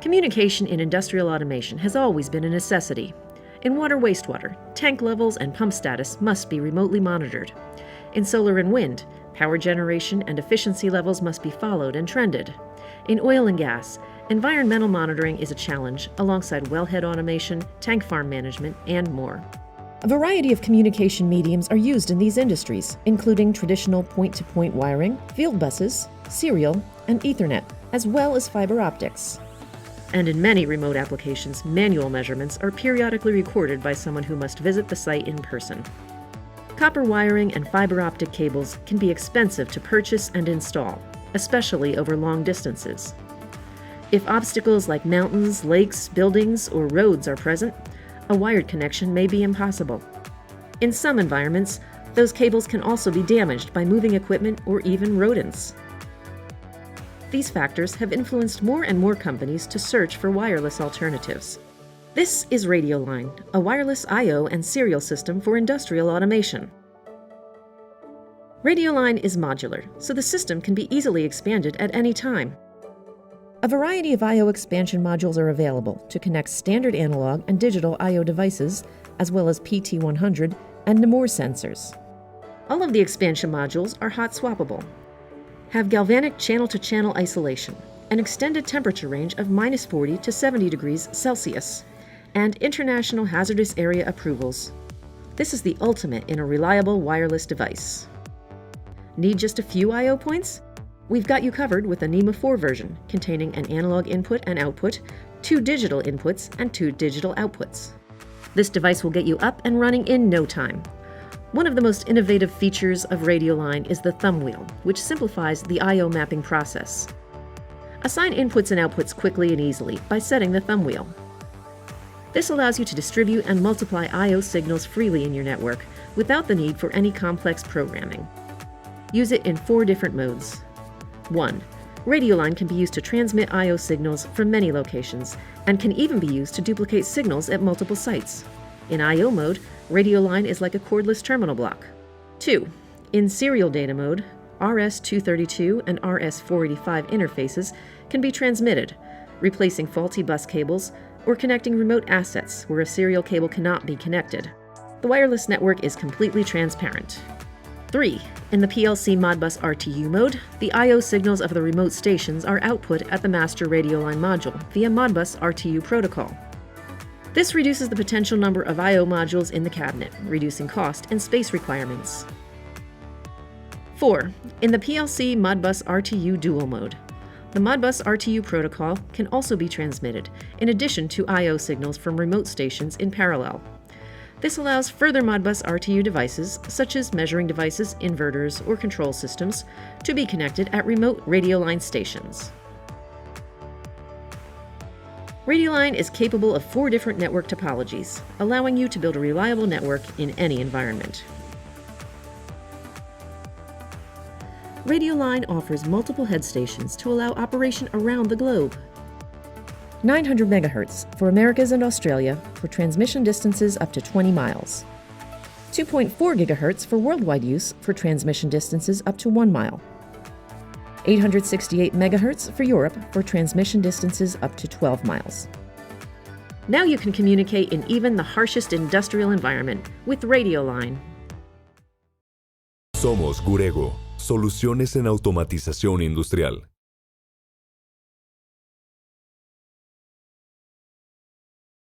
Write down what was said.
Communication in industrial automation has always been a necessity. In water wastewater, tank levels and pump status must be remotely monitored. In solar and wind, power generation and efficiency levels must be followed and trended. In oil and gas, environmental monitoring is a challenge alongside wellhead automation, tank farm management, and more. A variety of communication mediums are used in these industries, including traditional point-to-point wiring, field buses, serial, and Ethernet, as well as fiber optics. And in many remote applications, manual measurements are periodically recorded by someone who must visit the site in person. Copper wiring and fiber optic cables can be expensive to purchase and install, especially over long distances. If obstacles like mountains, lakes, buildings, or roads are present, a wired connection may be impossible. In some environments, those cables can also be damaged by moving equipment or even rodents. These factors have influenced more and more companies to search for wireless alternatives. This is Radioline, a wireless I/O and serial system for industrial automation. Radioline is modular, so the system can be easily expanded at any time. A variety of I/O expansion modules are available to connect standard analog and digital I/O devices, as well as PT100 and NMOR sensors. All of the expansion modules are hot swappable, have galvanic channel-to-channel isolation, an extended temperature range of -40 to 70 degrees Celsius, and international hazardous area approvals. This is the ultimate in a reliable wireless device. Need just a few I/O points? We've got you covered with a NEMA 4 version containing an analog input and output, 2 digital inputs, and 2 digital outputs. This device will get you up and running in no time. One of the most innovative features of Radioline is the thumb wheel, which simplifies the I/O mapping process. Assign inputs and outputs quickly and easily by setting the thumb wheel. This allows you to distribute and multiply I/O signals freely in your network without the need for any complex programming. Use it in 4 different modes. 1. Radioline can be used to transmit I/O signals from many locations and can even be used to duplicate signals at multiple sites. In I/O mode, Radioline is like a cordless terminal block. 2. In serial data mode, RS-232 and RS-485 interfaces can be transmitted, replacing faulty bus cables or connecting remote assets where a serial cable cannot be connected. The wireless network is completely transparent. 3. In the PLC Modbus RTU mode, the I/O signals of the remote stations are output at the master Radioline module via Modbus RTU protocol. This reduces the potential number of I/O modules in the cabinet, reducing cost and space requirements. 4. In the PLC Modbus RTU dual mode, the Modbus RTU protocol can also be transmitted, in addition to I/O signals from remote stations in parallel. This allows further Modbus RTU devices, such as measuring devices, inverters, or control systems, to be connected at remote Radioline stations. Radioline is capable of 4 different network topologies, allowing you to build a reliable network in any environment. Radioline offers multiple head stations to allow operation around the globe. 900 MHz for Americas and Australia for transmission distances up to 20 miles. 2.4 GHz for worldwide use for transmission distances up to 1 mile. 868 MHz for Europe for transmission distances up to 12 miles. Now you can communicate in even the harshest industrial environment with Radioline. Somos GUREGO, soluciones en automatización industrial.